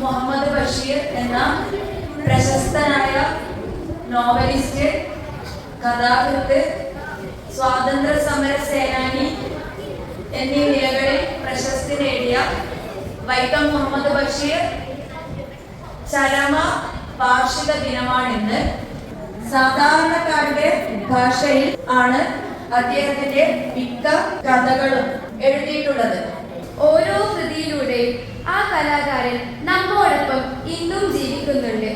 മുഹമ്മദ് ബഷീർ എന്ന പ്രശസ്തനായ നോവലിസ്റ്റ്, കഥാകൃത്ത്, സ്വാതന്ത്ര്യ സമര സേനാനി എന്നീ നിലകളിൽ പ്രശസ്തി നേടിയ വൈക്കം മുഹമ്മദ് ബഷീർ ചരമ വാർഷിക ദിനമാണിന്ന്. സാധാരണക്കാരുടെ ഭാഷയിൽ ആണ് അദ്ദേഹത്തിന്റെ മിക്ക കഥകളും എഴുതിയിട്ടുള്ളത്. ഓരോ കൃതിയിലൂടെയും ആ കലാകാരൻ നമ്മോടൊപ്പം ഇന്നും ജീവിക്കുന്നുണ്ട്.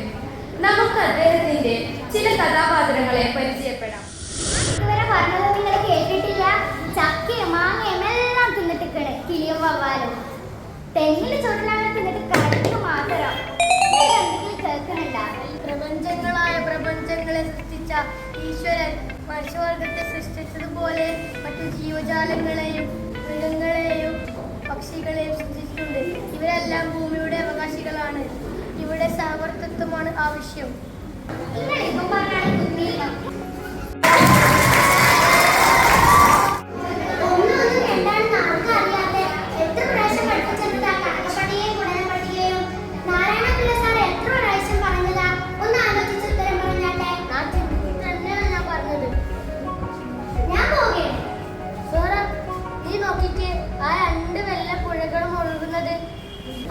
നമുക്ക് അദ്ദേഹത്തിന്റെ ചില കഥാപാത്രങ്ങളെ പരിചയപ്പെടാം. ഇതുവരെ പറഞ്ഞത് നിങ്ങൾ കേട്ടിട്ടില്ല? ചക്കയും മാങ്ങയും എല്ലാം തിന്നിട്ടിക്കണ് കിളിയും വവ്വാലും. തെങ്ങിന് ചുരുളാണ് തിന്നിട്ട് കടക്ക് മാത്രം. കേൾക്കണില്ല. പ്രപഞ്ചങ്ങളെ സൃഷ്ടിച്ച ഈശ്വരൻ മനുഷ്യവർഗത്തെ സൃഷ്ടിച്ചതുപോലെ മറ്റു ജീവജാലങ്ങളെയും മൃഗങ്ങളെയും പക്ഷികളെയും സൃഷ്ടിച്ചിട്ടുണ്ട്. ഇവരെല്ലാം ഭൂമിയുടെ അവകാശികളാണ്. ഇവിടെ സഹവർത്തിത്വമാണ് ആവശ്യം.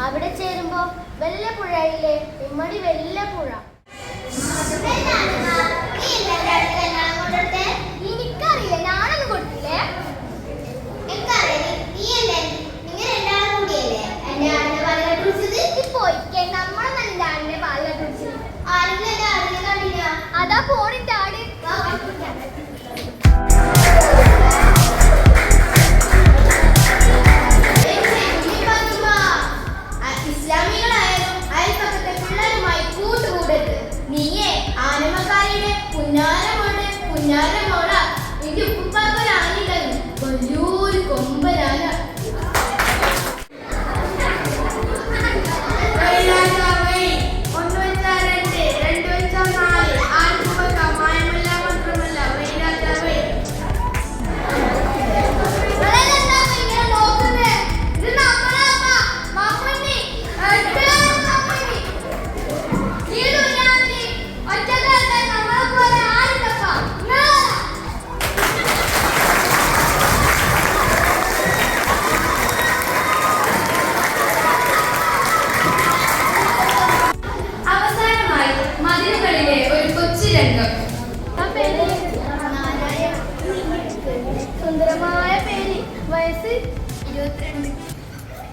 അവിടെ ചേരുമ്പോ വെല്ലപ്പുഴയിലെ ഉമ്മടി വെല്ലപ്പുഴ. എനിക്കറിയില്ല, ഞാനൊന്നും കൊടുത്തില്ലേ. അതാ പോണിന്റെ ആട്. വലിയൊരു കൊമ്പനാന. സുന്ദരമായ പേര്, വയസ്സ് 22.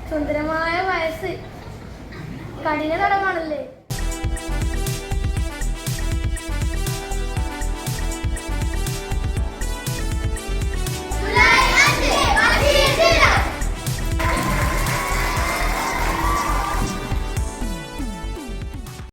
സുന്ദരമായ വയസ്സ്, കഠിന തടമാണല്ലേ.